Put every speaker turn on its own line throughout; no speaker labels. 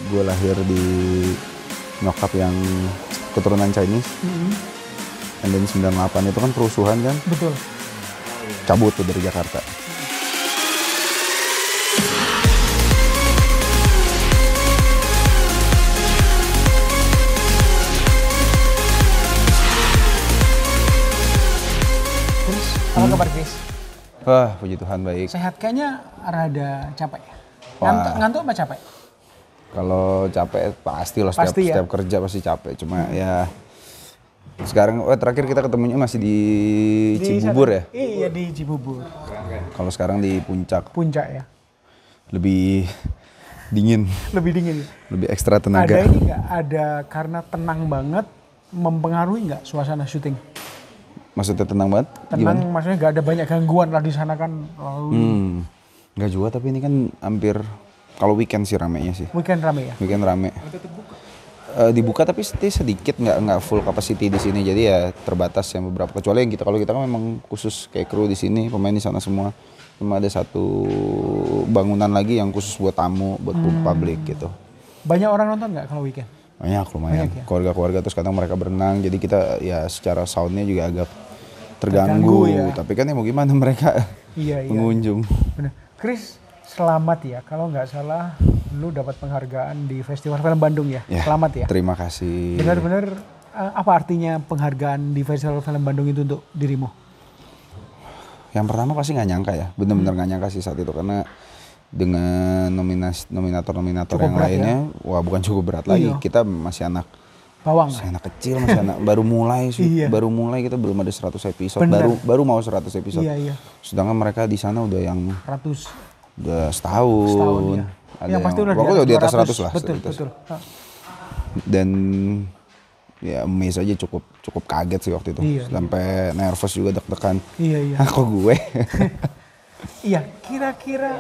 gue lahir di nyokap yang keturunan Chinese. And then 98 itu kan perusuhan kan.
Betul.
Cabut tuh dari Jakarta.
Chris, apa kabar Chris?
Wah, puji Tuhan baik.
Sehat, kayaknya rada capek.
Wah.
Ngantuk apa capek?
Kalau capek pasti loh, setiap kerja pasti capek. Cuma ya sekarang terakhir kita ketemunya masih di Cibubur ya?
Iya, di Cibubur.
Kalau sekarang di Puncak.
Puncak ya.
Lebih dingin.
Lebih dingin.
Lebih ekstra tenaga.
Ada ini nggak? Ada karena tenang banget mempengaruhi nggak suasana syuting?
Maksudnya tenang banget?
Tenang, maksudnya nggak ada banyak gangguan lah di sana kan.
Nggak juga, tapi ini kan hampir kalau weekend sih ramenya sih.
Weekend rame ya?
Weekend rame. Dibuka tapi sedikit, nggak full capacity di sini, jadi ya terbatas yang beberapa, kecuali yang kalau kita kan memang khusus kayak kru di sini, pemain di sana semua. Cuma ada satu bangunan lagi yang khusus buat tamu, buat publik gitu.
Banyak orang nonton nggak kalau weekend?
Banyak, lumayan.
Ya?
Keluarga-keluarga, terus kadang mereka berenang, jadi kita ya secara soundnya juga agak terganggu ya. Tapi kan ya mau gimana, mereka pengunjung.
Bener. Chris, selamat ya, kalau nggak salah lu dapat penghargaan di Festival Film Bandung ya. Selamat ya.
Terima kasih.
Benar-benar apa artinya penghargaan di Festival Film Bandung itu untuk dirimu?
Yang pertama pasti nggak nyangka ya, benar-benar nggak nyangka sih saat itu, karena dengan nominator-nominator yang lainnya, wah bukan cukup berat lagi. Kita masih anak
bawang,
masih anak kecil, masih anak baru mulai sih, baru mulai, kita belum ada 100 episode, baru mau 100 episode. Sedangkan mereka di sana udah yang udah setahun. Ada
yang pasti
udah di atas 100 lah.
Betul.
Dan ya amazed aja, cukup kaget sih waktu itu. Sampai nervous juga, deg-degan. Kok gue?
Iya, kira-kira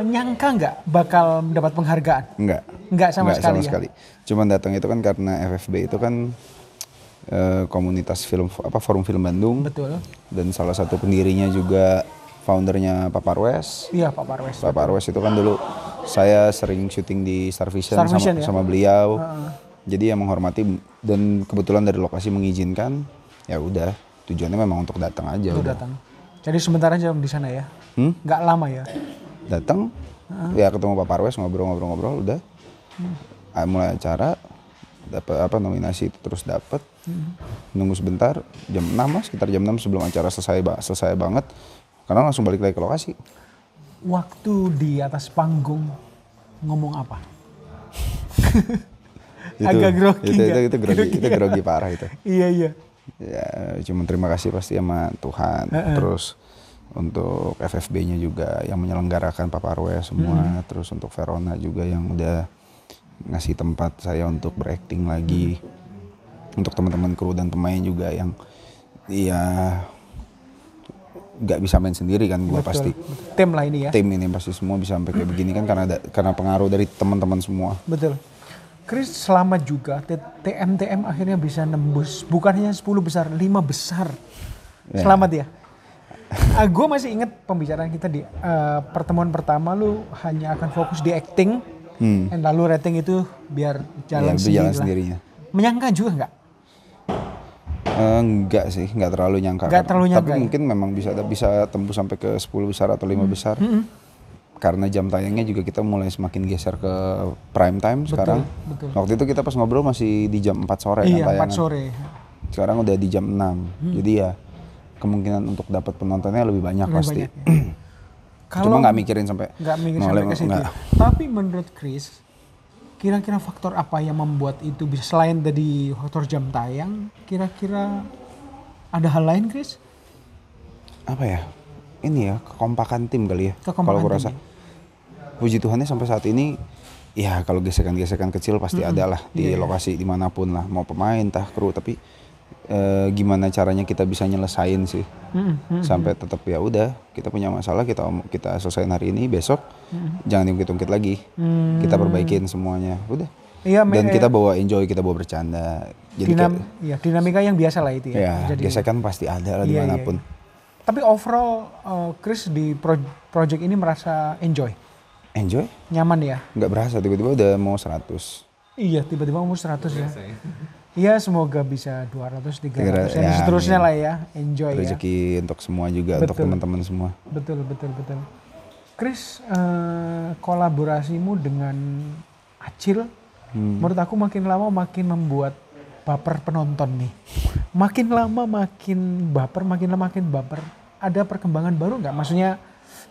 nyangka nggak bakal mendapat penghargaan? Nggak sama sekali.
Cuman datang itu kan karena FFB itu kan komunitas film, forum film Bandung.
Betul.
Dan salah satu pendirinya juga foundernya Pak Parwes.
Iya, Pak Parwes.
Pak Parwes itu kan dulu saya sering syuting di Star Vision sama beliau. Jadi ya menghormati, dan kebetulan dari lokasi mengizinkan, ya udah, tujuannya memang untuk datang aja.
Datang. Jadi sementara aja di sana ya? Nggak lama ya?
Datang, ya ketemu Pak Parwes, ngobrol-ngobrol, udah. Mulai acara, dapat nominasi itu terus dapat. Nunggu sebentar, jam 6 sekitar jam 6 sebelum acara selesai banget. Karena langsung balik lagi ke lokasi.
Waktu di atas panggung ngomong apa? Agak grogi.
Itu grogi parah itu.
Iya.
Ya, cuma terima kasih pasti sama Tuhan. Terus untuk FFB-nya juga yang menyelenggarakan Pak Parwes semua. Terus untuk Verona juga yang udah ngasih tempat saya untuk berakting lagi. Untuk teman-teman kru dan pemain juga yang nggak bisa main sendiri kan, gue pasti.
Tim lah ini ya.
Tim ini pasti semua bisa sampai kayak begini kan karena pengaruh dari teman-teman semua.
Betul. Chris, selamat juga. TMTM akhirnya bisa nembus bukan hanya 10 besar, 5 besar. Selamat ya. Gue masih inget pembicaraan kita di pertemuan pertama, lu hanya akan fokus di acting, dan lalu rating itu biar jalan sendirinya. Menyangka juga nggak?
Enggak sih, enggak terlalu nyangka. Tapi mungkin memang bisa tembus sampai ke 10 besar atau 5 besar. Karena jam tayangnya juga kita mulai semakin geser ke prime time sekarang.
Betul.
Waktu itu kita pas ngobrol masih di jam 4 sore kan tayangan.
4 sore.
Sekarang udah di jam 6. Jadi ya kemungkinan untuk dapat penontonnya lebih banyak pasti. Cuma nggak mikirin sampai
ke situ. Tapi menurut Chris, kira-kira faktor apa yang membuat itu bisa, selain dari faktor jam tayang, kira-kira ada hal lain, Chris?
Apa ya? Ini ya, kekompakan tim kali ya. Kalau aku rasa. Puji Tuhannya sampai saat ini, ya kalau gesekan-gesekan kecil pasti ada lah di lokasi dimanapun lah. Mau pemain, entah kru, tapi gimana caranya kita bisa nyelesain sih. Sampai tetap ya udah, kita punya masalah, kita selesaiin hari ini, besok jangan diungkit-ungkit lagi. Kita perbaikin semuanya, udah. Dan kita bawa enjoy, kita bawa bercanda. Jadi
dinamika yang biasa lah itu ya.
Jadi gesekan pasti ada lah dimanapun.
Tapi overall Chris di project ini merasa enjoy?
Enjoy,
Nyaman ya?
nggak berasa tiba-tiba udah mau 100.
Iya, tiba-tiba umur 100 ya. Iya, semoga bisa 200, 300 dan
Ya,
seterusnya
amin.
lah ya. Enjoy ya.
Rezeki untuk semua juga, untuk
Betul.
teman-teman semua.
Betul. Chris, kolaborasimu dengan Acil, menurut aku makin lama makin membuat baper penonton nih. Makin lama makin baper, makin lama makin baper. Ada perkembangan baru nggak? Maksudnya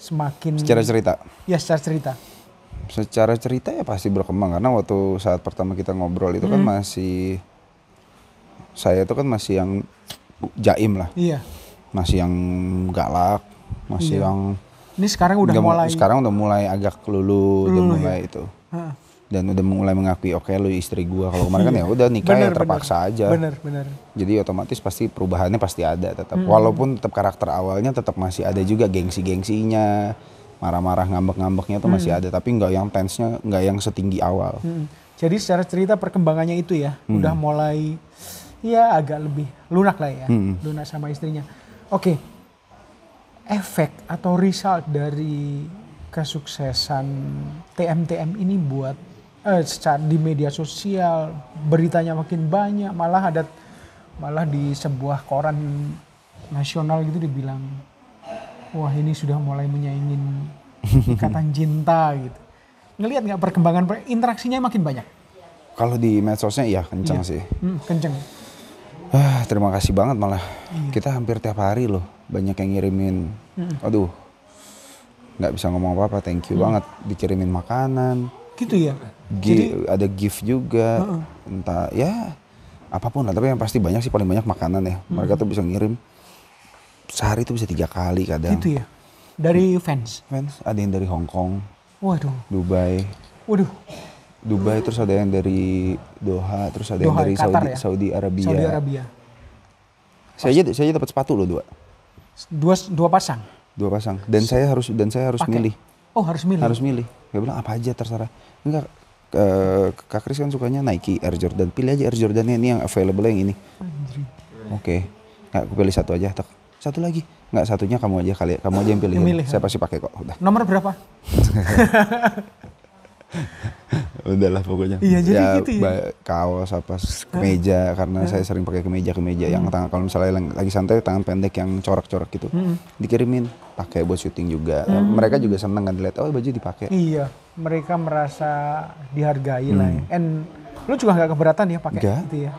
semakin...
Secara cerita?
Ya, secara cerita.
Secara cerita ya pasti berkembang, karena waktu saat pertama kita ngobrol itu kan masih, saya itu kan masih yang jaim lah.
Iya.
Masih yang galak, masih
Iya.
yang...
Ini sekarang udah mulai...
Sekarang udah mulai agak lulu, udah mulai
ya?
itu.
Heeh.
Dan udah mulai mengakui, oke lu istri gua. Kalau kemarin kan ya udah nikah ya terpaksa aja.
Bener.
Jadi otomatis pasti perubahannya pasti ada tetap. Walaupun tetap karakter awalnya tetap masih ada juga gengsi-gengsinya, marah-marah ngambek-ngambeknya tuh masih ada. Tapi nggak yang tensnya, nggak yang setinggi awal.
Jadi secara cerita perkembangannya itu ya, udah mulai ya agak lebih lunak lah ya, lunak sama istrinya. Oke, efek atau result dari kesuksesan TM ini buat secara di media sosial, beritanya makin banyak, malah di sebuah koran nasional gitu dibilang, wah ini sudah mulai menyaingin Ikatan Cinta gitu. Ngelihat nggak perkembangan interaksinya makin banyak?
Kalau di medsosnya iya kencang sih.
Kenceng.
Terima kasih banget malah. Kita hampir tiap hari loh banyak yang ngirimin. Aduh, nggak bisa ngomong apa-apa. Thank you banget dikirimin makanan.
Gitu ya.
Ada gift juga. Entah ya apapun lah. Tapi yang pasti banyak sih, paling banyak makanan ya. Mereka tuh bisa ngirim sehari tuh bisa 3 kali kadang.
Gitu ya. Dari fans.
Ada yang dari Hong Kong,
Waduh.
Dubai, terus ada yang dari Doha, terus ada yang dari
Qatar ya?
Saudi Arabia.
Saudi Arabia.
Saya aja dapat sepatu loh 2.
Dua pasang.
2 pasang. Dan saya harus
Pakai.
milih.
Oh, harus milih.
Harus milih. Dia bilang apa aja terserah. Enggak, Kak Kris kan sukanya Nike Air Jordan. Pilih aja Air Jordan ini yang available yang ini. Oke. Nggak, aku pilih satu aja. Satu lagi. Nggak, satunya kamu aja kali. Kamu aja yang pilih. Saya pasti pakai kok. Udah.
Nomor berapa?
Udahlah pokoknya.
Iya, jadi gitu ya.
Kaos apa kemeja, karena saya sering pakai kemeja yang tangan, kalau misalnya lagi santai tangan pendek yang corak-corak gitu. Dikirimin pakai buat syuting juga. Mereka juga seneng kan dilihat, oh baju dipakai.
Iya, mereka merasa dihargai lah ya. And lu juga nggak keberatan ya pakai gitu ya.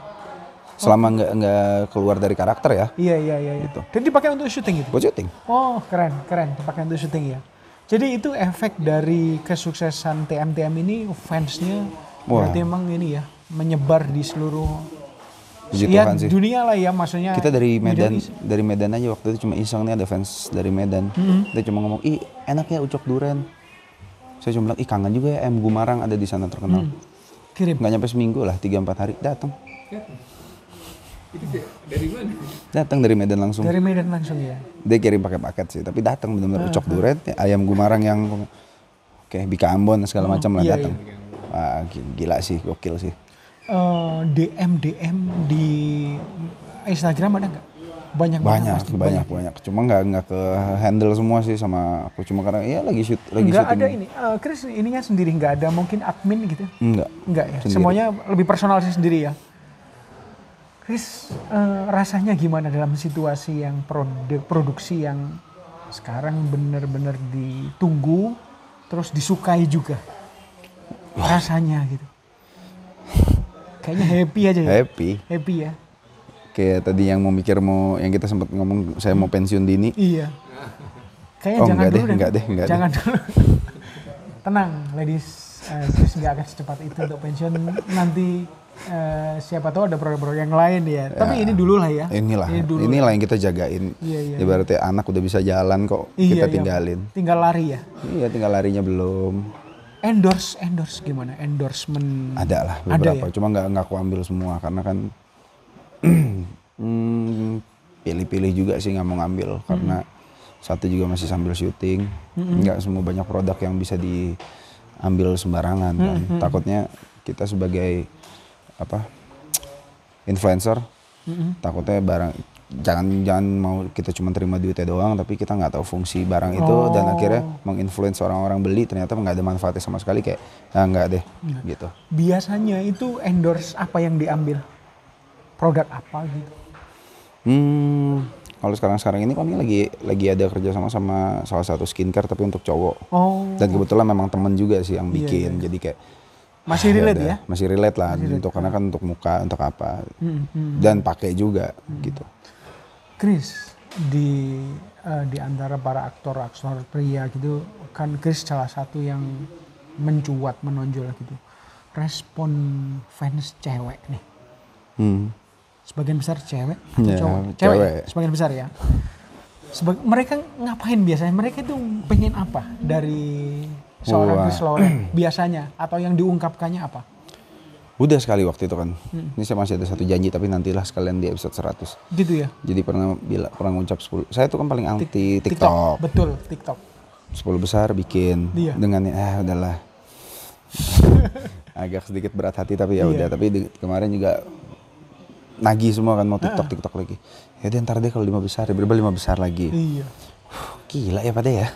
Selama nggak keluar dari karakter ya.
Iya.
Gitu.
Dan dipakai untuk syuting gitu.
Buat syuting.
Oh, keren dipakai untuk syuting ya. Jadi itu efek dari kesuksesan TM ini, fansnya berarti emang ini ya menyebar di seluruh
sih.
Dunia lah ya, maksudnya.
Kita dari Medan aja waktu itu cuma iseng nih, ada fans dari Medan. Dia cuma ngomong, ih enak ya ucok duren. Saya cuma bilang, ih kangen juga ya, Gumarang ada di sana terkenal.
Kirim.
Nggak nyampe seminggu lah, 3-4 hari datang.
Itu dari mana?
Datang dari Medan langsung.
Dari Medan langsung ya.
Dia kirim pakai paket sih, tapi datang benar-benar ucok duren, ayam Gumarang yang kayak Bika Ambon segala macam lah datang. Wah, gila sih, gokil sih.
DM di Instagram ada nggak?
Banyak. Cuma nggak ke handle semua sih sama aku, cuma karena ya lagi syuting.
Nggak ada ini. Chris ininya sendiri nggak ada mungkin admin gitu? Nggak ya.
Sendiri.
Semuanya lebih personal sih sendiri ya. Chris, rasanya gimana dalam situasi yang produksi yang sekarang benar-benar ditunggu, terus disukai juga? Rasanya gitu. Kayaknya happy aja ya? Happy ya?
Kayak tadi yang yang kita sempat ngomong, saya mau pensiun dini.
Iya. Kayaknya jangan dulu deh.
Jangan
dulu. Tenang, ladies. Chris nggak akan secepat itu untuk pensiun. Nanti siapa tahu ada proyek-proyek yang lain ya. Tapi ini dulu lah ya.
Inilah yang kita jagain.
Iya.
Ibaratnya anak udah bisa jalan kok, kita tinggalin.
Tinggal lari ya?
Iya, tinggal larinya belum.
Endorse gimana? Endorsement?
Ada lah beberapa, cuma nggak aku ambil semua karena kan pilih-pilih juga sih nggak mau ngambil karena satu juga masih sambil syuting. Nggak semua banyak produk yang bisa diambil sembarangan kan. Takutnya kita sebagai influencer, takutnya barang jangan mau kita cuma terima duitnya doang, tapi kita nggak tahu fungsi barang itu dan akhirnya menginfluence orang-orang beli, ternyata nggak ada manfaatnya sama sekali, kayak nggak deh gitu.
Biasanya itu endorse apa yang diambil? Produk apa gitu?
Kalau sekarang ini kami lagi ada kerjasama sama salah satu skincare tapi untuk cowok. Dan kebetulan memang temen juga sih yang bikin, jadi kayak
masih relate ya?
Masih relate lah, karena kan untuk muka, untuk apa, dan pakai juga gitu.
Chris, di antara para aktor pria gitu, kan Chris salah satu yang mencuat, menonjol gitu. Respon fans cewek nih. Sebagian besar cewek atau cowok? Cewek. Sebagian besar ya. Mereka ngapain biasanya? Mereka itu pengen apa dari seorang Chris Loren biasanya? Atau yang diungkapkannya apa?
Udah sekali waktu itu kan. Ini saya masih ada satu janji, tapi nantilah sekalian di episode 100.
Gitu ya?
Jadi pernah ngucap 10. Saya tuh kan paling anti TikTok.
Betul, TikTok.
10 besar bikin. Dengan udahlah. Agak sedikit berat hati tapi ya udah. Tapi kemarin juga nagih semua kan mau TikTok lagi. Ya deh ntar deh kalau 5 besar, ya berubah 5 besar lagi.
Iya.
Gila ya pada ya.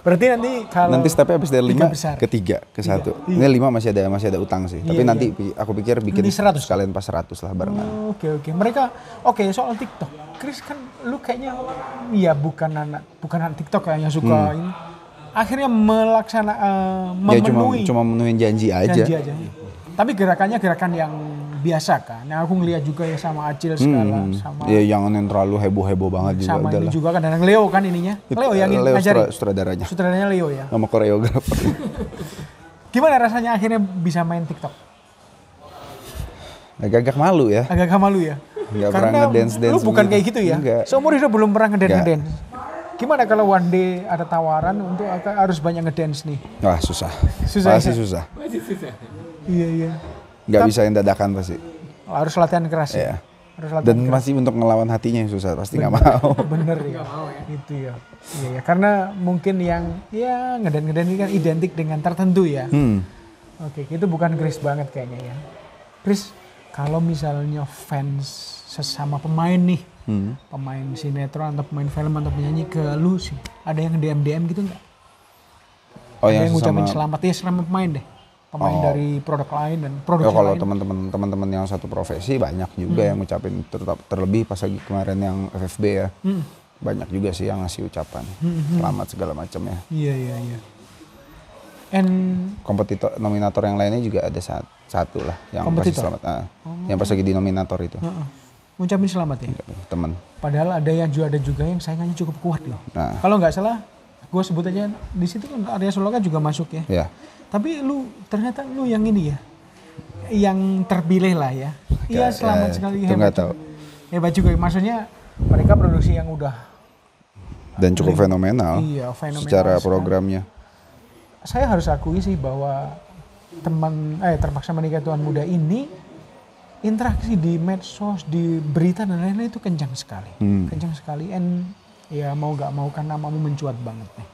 Berarti nanti
stepnya habis dari 5 ke 3 ke 1. Ini 5 masih ada utang sih. Tapi nanti aku pikir bikin 100. Sekalian pas 100 lah barengan.
Oke. Mereka soal TikTok. Chris kan lu kayaknya ya bukan anak TikTok yang suka ini. Akhirnya memenuhi.
Cuma memenuhi janji aja.
Tapi gerakannya gerakan yang biasa kan. Yang aku ngeliat juga ya sama Acil segala sama.
Iya, jangan yang terlalu heboh banget juga.
Sama ini juga kan, dan Leo kan ininya. Leo yang ngajarin.
Sutradaranya.
Sutradaranya Leo ya.
Sama koreografer.
Gimana rasanya akhirnya bisa main TikTok?
Agak malu ya. Nggak pernah ngedance.
Lu bukan kayak gitu ya?
Enggak.
Seumur hidup belum pernah ngedance. Gimana kalau one day ada tawaran untuk harus banyak ngedance nih?
Wah susah. Masih susah.
Iya.
Nggak bisa yang dadakan pasti.
Harus latihan keras ya?
Dan masih untuk ngelawan hatinya yang susah, pasti nggak mau.
Bener ya? Itu ya. Iya, karena mungkin yang ngeden ini kan identik dengan tertentu ya. Oke, itu bukan Chris banget kayaknya ya. Chris, kalau misalnya fans sesama pemain nih, pemain sinetron atau pemain film atau penyanyi ke lu sih, ada yang DM gitu nggak? Ada yang ngucapin selamat ya selama pemain deh. Pemain dari produk lain dan produk lain.
Kalau teman-teman yang satu profesi banyak juga yang ngucapin, terlebih pas lagi kemarin yang FFB ya. Banyak juga sih yang ngasih ucapan selamat segala macam ya.
Iya.
Kompetitor nominator yang lainnya juga ada satu lah yang pasti selamat. Yang pas lagi di nominator itu.
Ngucapin selamat ya.
Teman.
Padahal ada juga yang saingannya cukup kuat loh. Kalau nggak salah, gue sebut aja di situ kan Arya Soloka juga masuk ya. Iya. Tapi ternyata lu yang ini ya, yang terpilih lah ya. Iya selamat sekali, hebat. Hebat juga, maksudnya mereka produksi yang udah
dan cukup fenomenal.
Iya, fenomenal
secara programnya.
Saya harus akui sih bahwa Terpaksa Menikah Tuan Muda ini interaksi di medsos, di berita dan lain-lain itu kencang sekali. Kencang sekali, ya mau gak mau kan namamu mencuat banget nih.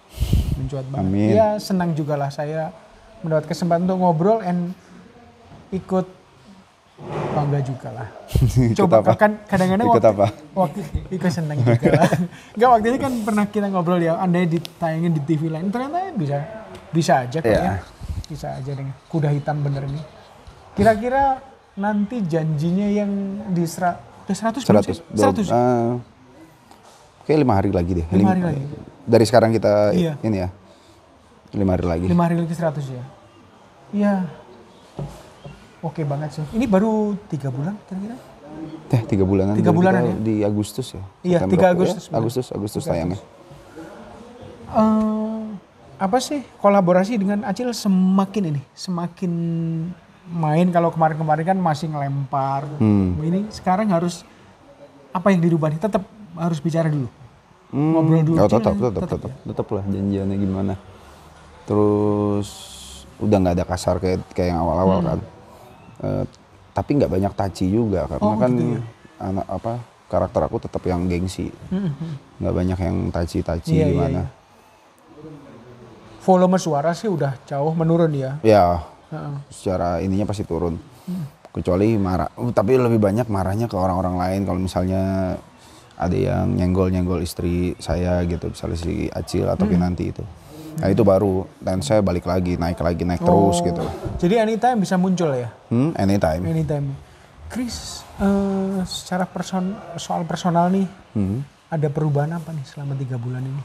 Mencuat banget.
Amin.
Ya senang juga lah saya mendapat kesempatan untuk ngobrol ikut bangga juga lah. Coba kan kadang-kadang ikut senang juga lah. Enggak, waktu itu kan pernah kita ngobrol ya, andai ditayangin di TV lain ternyata bisa aja kok ya. Bisa aja dengan kuda hitam bener nih. Kira-kira nanti janjinya yang di 100.
Kayak 5 hari lagi deh.
5 hari lagi.
Dari sekarang kita ini ya. 5 hari lagi.
5 hari lagi 100 ya. Iya. Oke banget sih. Ini baru 3 bulan kira-kira?
3 bulanan.
3 bulanan ya?
Di Agustus ya.
Iya, 3 Agustus.
Agustus tayangnya.
Apa sih kolaborasi dengan Acil semakin main, kalau kemarin-kemarin kan masih ngelempar. Ini sekarang harus apa yang dirubah nih? Tetap harus bicara dulu. Ngobrol dulu.
Tetap lah janjiannya gimana. Terus udah nggak ada kasar kayak yang awal-awal kan. Tapi nggak banyak touchy juga karena gitu ya? Karakter aku tetap yang gengsi. Nggak banyak yang touchy gimana.
Iya. Volume suara sih udah jauh menurun ya.
Ya. Secara ininya pasti turun. Kecuali marah, tapi lebih banyak marahnya ke orang-orang lain. Kalau misalnya ada yang nyenggol istri saya gitu, misalnya si Acil atau Kinanti itu. Nah itu baru, dan saya balik lagi, naik terus gitu.
Jadi anytime bisa muncul ya?
Anytime.
Chris, secara soal personal nih, ada perubahan apa nih selama 3 bulan ini?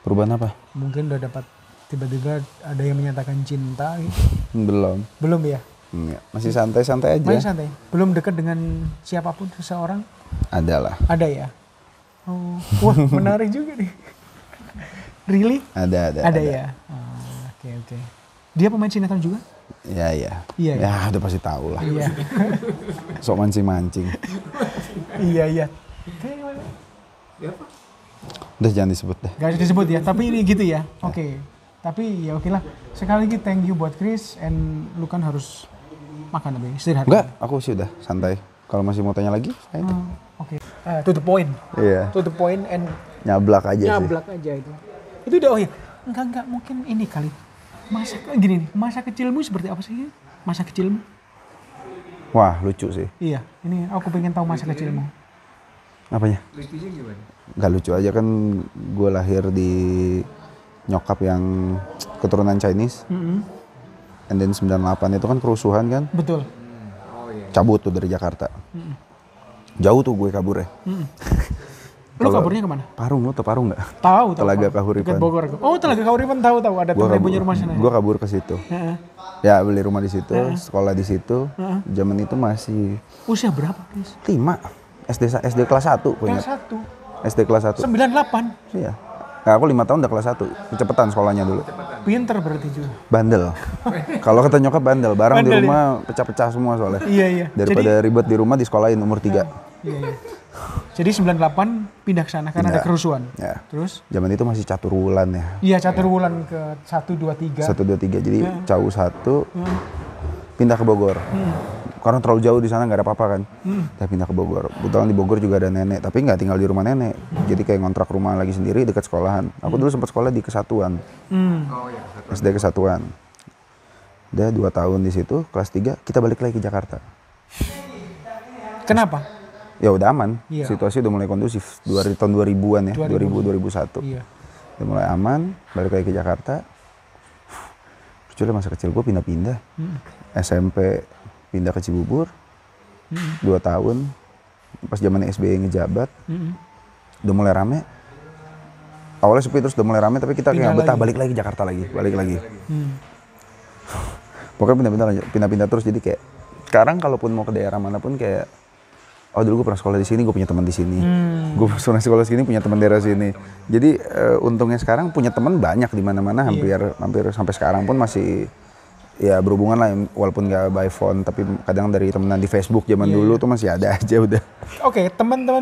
Perubahan apa?
Mungkin udah dapat tiba-tiba ada yang menyatakan cinta gitu?
Belum
ya?
Masih santai-santai aja.
Masih santai? Belum dekat dengan siapapun, seseorang?
Ada lah.
Ada ya? Oh, wah menarik juga nih. Really?
Ada
ya? Oke. Dia pemain sinetron juga?
Iya.
Ya,
udah pasti tahu lah.
Iya.
Sok mancing-mancing.
Iya.
Udah jangan disebut deh.
Gak disebut ya, tapi ini gitu ya. Oke. Tapi ya oke lah. Sekali lagi thank you buat Chris, and lu kan harus makan lebih istirahat.
Enggak, aku sih udah santai. Kalau masih mau tanya lagi, fine.
Oke. To the point.
Iya.
To the point and
nyablak aja
itu. Itu udah enggak mungkin ini kali. Masa kecilmu seperti apa sih? Masa kecilmu?
Wah, lucu sih.
Iya, ini aku pengen tahu masa kecilmu.
Apanya?
Lucunya gimana?
Gak lucu aja kan, gue lahir di nyokap yang keturunan Chinese. And then 98 itu kan kerusuhan kan?
Betul.
Cabut tuh dari Jakarta. Jauh tuh gue kaburnya.
Lu kaburnya kemana?
Parung, lu tau Parung gak?
Tahu.
Telaga Kahuripan.
Bogor. Oh, Telaga Kahuripan tahu. Ada temen punya rumah sana.
Gue kabur ke situ. Ya beli rumah di situ, sekolah di situ. Zaman itu masih.
Usia berapa, Chris?
5. SD kelas 1 punya.
Kelas 1.
SD kelas 1.
98.
Iya. Nah, aku 5 tahun udah kelas 1. Kecepatan sekolahnya dulu.
Pinter berarti juga.
Bandel. Kalau kata nyokap bandel, barang di rumah pecah-pecah semua soalnya.
Iya.
Daripada ribet di rumah, di sekolahin umur 3.
Iya. Jadi 98 pindah ke sana karena ada kerusuhan.
Ya.
Terus?
Zaman itu masih catur wulan ya.
Iya, catur wulan ke 1, 2, 3.
1, 2, 3. Jadi Cau 1 pindah ke Bogor. Karena terlalu jauh di sana nggak ada apa-apa kan. Kita pindah ke Bogor. Kebetulan di Bogor juga ada nenek, tapi nggak tinggal di rumah nenek. Jadi kayak ngontrak rumah lagi sendiri dekat sekolahan. Aku dulu sempat sekolah di Kesatuan. SD Kesatuan. Udah 2 tahun di situ, kelas 3 kita balik lagi ke Jakarta.
Kenapa?
Ya udah aman,
Iya.
situasi udah mulai kondusif. Tahun 2000-an ya, 2000-2001.
Iya.
Udah mulai aman, balik lagi ke Jakarta. Kecuali masa kecil gue pindah-pindah. SMP pindah ke Cibubur, 2 tahun. Pas zaman SBY ngejabat, udah mulai rame. Awalnya sepi terus udah mulai rame, tapi kita kayak betah, balik lagi Jakarta lagi, balik lagi. Pokoknya pindah-pindah terus, jadi kayak sekarang kalaupun mau ke daerah manapun kayak, oh dulu gue pernah sekolah di sini, gue punya teman di sini. Gue pernah sekolah sini, punya teman daerah sini. Jadi untungnya sekarang punya teman banyak di mana-mana, hampir sampai sekarang pun masih ya berhubungan lah, walaupun nggak by phone, tapi kadang dari temenan di Facebook zaman dulu tuh masih ada aja udah.
Oke, teman-teman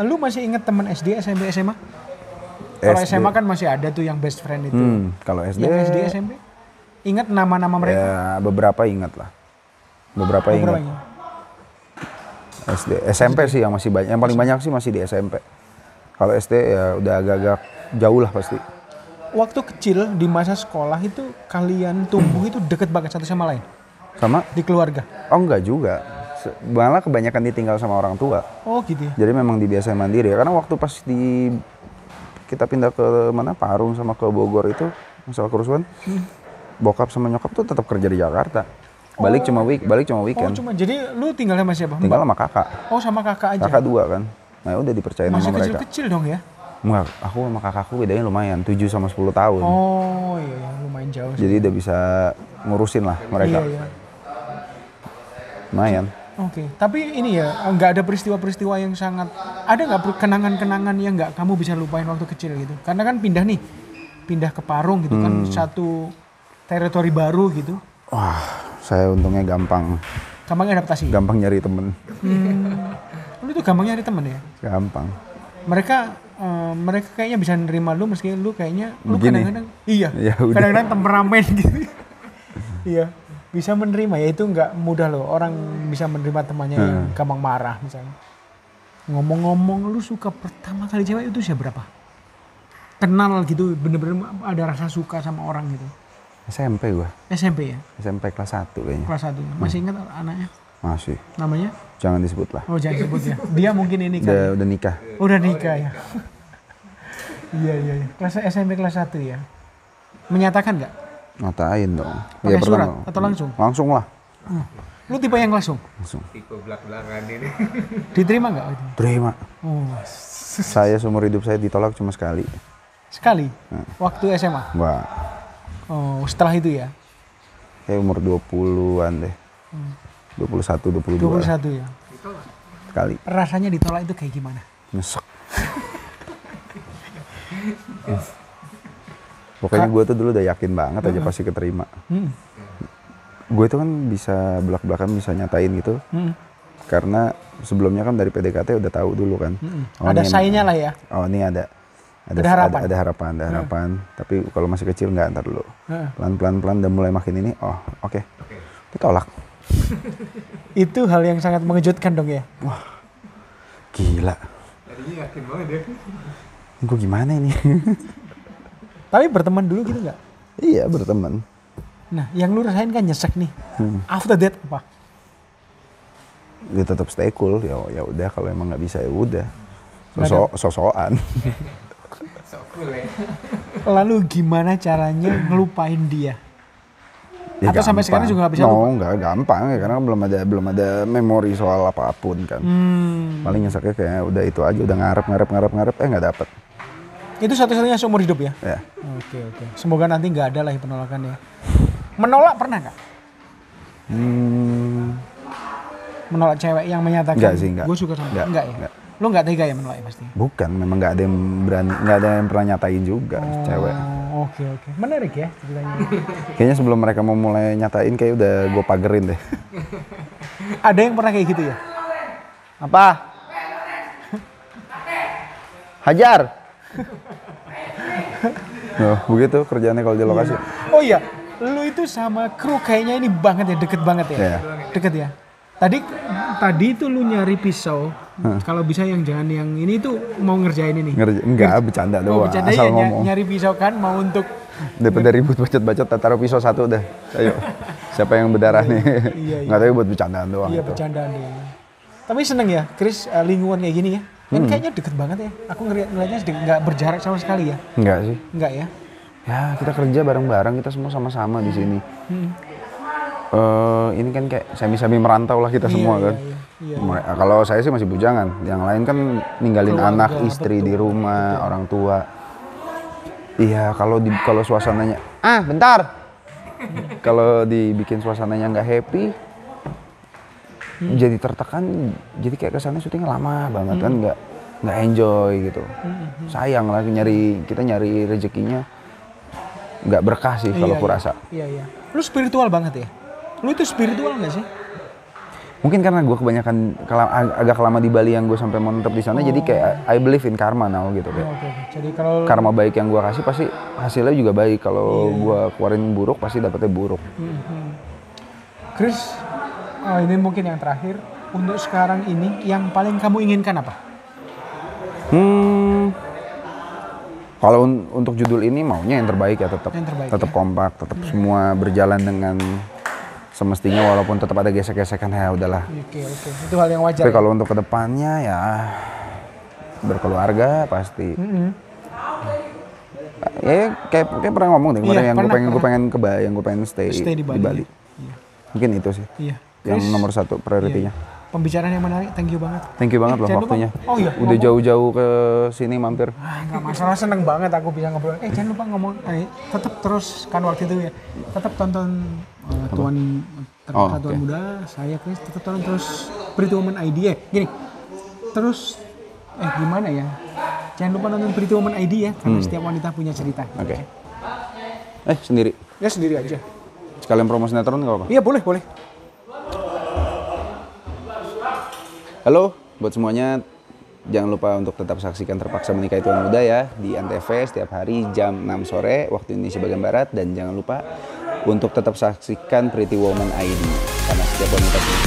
lu masih inget teman SD, SMP, SMA? Kalau SMA kan masih ada tuh yang best friend itu.
Kalau SD,
yang SD, SMP? Ingat nama-nama mereka?
Ya beberapa ingat lah. Beberapa ingat. SD, SMP sih yang masih banyak, yang paling banyak sih masih di SMP. Kalau SD ya udah agak-agak jauh lah pasti.
Waktu kecil di masa sekolah itu kalian tumbuh itu deket banget satu sama lain?
Sama?
Di keluarga?
Oh enggak juga. Malah kebanyakan ditinggal sama orang tua.
Oh gitu ya?
Jadi memang dibiasain mandiri ya. Karena waktu pas kita pindah ke mana, Parung sama ke Bogor itu, masalah kerusuhan, bokap sama nyokap tuh tetap kerja di Jakarta. Balik cuma weekend.
Oh jadi lu tinggal sama siapa?
Tinggal sama kakak.
Oh sama kakak aja?
Kakak 2 kan. Nah udah dipercayain sama mereka.
Masih kecil-kecil dong ya?
Enggak, aku sama kakakku bedanya lumayan, 7 sama 10 tahun.
Oh iya, lumayan jauh sih.
Jadi udah bisa ngurusin lah mereka.
Iya.
Lumayan.
Oke, tapi ini ya, nggak ada peristiwa-peristiwa yang sangat, ada nggak kenangan-kenangan yang nggak kamu bisa lupain waktu kecil gitu? Karena kan pindah ke Parung gitu kan, satu teritori baru gitu.
Wah, saya untungnya gampang
adaptasi?
Gampang nyari temen.
Lu tuh gampang nyari temen ya?
Gampang.
Mereka kayaknya bisa nerima lu meski lu kayaknya lu
begini.
kadang-kadang iya
Ya,
kadang-kadang temperamen gitu. Iya, bisa menerima ya, itu nggak mudah loh orang bisa menerima temannya yang gampang marah misalnya. Ngomong-ngomong, lu suka pertama kali cewek itu usia berapa? Kenal gitu, bener-bener ada rasa suka sama orang gitu.
SMP gua.
SMP ya?
SMP kelas 1 kayaknya.
Kelas 1. Masih ingat anaknya?
Masih.
Namanya?
Jangan disebut lah.
Oh jangan sebut ya. Dia mungkin ini kan.
Udah nikah.
Udah nikah ya. Iya. Kelas SMP kelas 1 ya. Menyatakan nggak?
Ngatain dong.
Pakai surat atau langsung?
Langsung lah.
Lu tipe yang langsung?
Langsung.
Tipe belak-belakan ini.
Diterima nggak?
Terima.
Oh.
Saya seumur hidup saya ditolak cuma sekali.
Sekali? Waktu SMA?
Wah.
Oh, setelah itu ya?
Kayak umur 20-an deh. 21, 22.
21 ya?
Sekali.
Rasanya ditolak itu kayak gimana?
Nyesek. Pokoknya gue tuh dulu udah yakin banget aja pasti keterima. Gue tuh kan bisa belak-belakan bisa nyatain gitu. Karena sebelumnya kan dari PDKT udah tahu dulu kan.
Ada sign-nya lah ya?
Oh ini ada
harapan.
Ada harapan. Tapi kalau masih kecil nggak, ntar dulu. Pelan-pelan udah mulai makin ini, oke. Ditolak.
Itu hal yang sangat mengejutkan dong ya?
Wah, gila.
Tadinya yakin banget ya.
Gue gimana ini?
Tapi berteman dulu gitu nggak?
Iya, berteman.
Nah, yang lu rasain kan nyesek nih. After that apa?
Dia tetap stay cool. Ya udah, kalau emang nggak bisa ya udah. Sosokan.
Sok cool ya.
Lalu gimana caranya ngelupain dia?
Ya
atau sampai sekarang juga nggak bisa lupa?
Nggak gampang ya, karena belum ada memori soal apapun kan. Paling nyeseknya kayak udah itu aja, udah ngarep nggak dapet.
Itu satu-satunya seumur hidup ya?
Ya.
Oke. Semoga nanti nggak ada lah penolakan ya. Menolak pernah nggak? Menolak cewek yang menyatakan
Enggak sih, enggak.
Gue suka sama enggak ya?
Enggak.
Lu nggak tega ya menolak pasti?
Bukan, memang nggak ada yang berani, nggak ada yang pernah nyatain juga cewek.
Oke. Menarik ya ceritanya.
Kayaknya sebelum mereka mau mulai nyatain kayak udah gue pagerin deh.
Ada yang pernah kayak gitu ya?
Apa? Hajar. Begitu kerjaannya kalau di lokasi.
Oh iya, lu itu sama kru kayaknya ini banget ya, deket banget ya?
Iya.
Deket ya? Tadi itu lu nyari pisau, kalau bisa yang jangan yang ini tuh mau ngerjain ini.
Enggak, bercanda doang.
Bercanda
Asal
ya,
ngomong.
nyari pisau kan mau untuk
Daripada ribut bacot-bacot, taruh pisau satu dah. Ayo. Siapa yang berdarah nih?
Iya.
Nggak tahu buat bercandaan doang.
Iya,
itu.
bercandaan dia. Tapi seneng ya, Chris, lingkungan kayak gini ya. Dan kayaknya deket banget ya. Aku ngeliatnya nggak berjarak sama sekali ya.
Enggak sih.
Enggak ya?
Ya, kita kerja bareng-bareng, kita semua sama-sama di sini. Ini kan kayak semi-semi merantau lah kita semua kan.
Iya.
Kalau saya sih masih bujangan. Yang lain kan ninggalin
Keluarga,
anak, istri di rumah, orang tua. Iya, kalau suasananya, bentar. Kalau dibikin suasananya nggak happy, jadi tertekan, jadi kayak kesannya syutingnya lama banget kan, nggak enjoy gitu. Sayang lah kita nyari rezekinya nggak berkah sih kalau aku rasa.
Iya. Lu spiritual banget ya? Lu itu spiritual nggak sih?
Mungkin karena gue kebanyakan agak lama di Bali yang gue sampai mau tetap di sana, jadi kayak I believe in karma now gitu kayak.
Oke. Jadi kalau
Karma baik yang gue kasih pasti hasilnya juga baik. Kalau gue keluarin buruk pasti dapetnya buruk.
Chris, ini mungkin yang terakhir. Untuk sekarang ini yang paling kamu inginkan apa?
Kalau untuk judul ini maunya yang terbaik ya, tetap kompak, tetap semua berjalan dengan semestinya, walaupun tetap ada gesek-gesekan ya udahlah.
Oke. Itu hal yang wajar.
Tapi kalau untuk kedepannya ya berkeluarga pasti. Ya kayak pernah ngomong deh kemarin, yang gue pengen stay di Bali.
Iya.
Mungkin itu sih.
Iya.
Yang nomor satu prioritinya.
Pembicaraan yang menarik, thank you banget.
Thank you banget loh waktunya.
Iya.
Udah jauh-jauh ke sini mampir.
Nggak masalah, seneng banget aku bisa ngobrol. Jangan lupa ngomong, tetap terus kan waktu itu ya. Tetap tonton Tuan Muda, saya Chris, tetap tonton terus Pretty Woman ID. Gini, terus gimana ya? Jangan lupa nonton Pretty Woman ID ya, karena setiap wanita punya cerita.
Oke. Sendiri?
Ya sendiri aja.
Sekalian promo sinetron nggak apa-apa?
Iya boleh.
Halo, buat semuanya, jangan lupa untuk tetap saksikan Terpaksa Menikahi Tuan Muda ya di Antv setiap hari jam 6 sore waktu Indonesia bagian Barat, dan jangan lupa untuk tetap saksikan Pretty Woman ID karena setiap wanita punya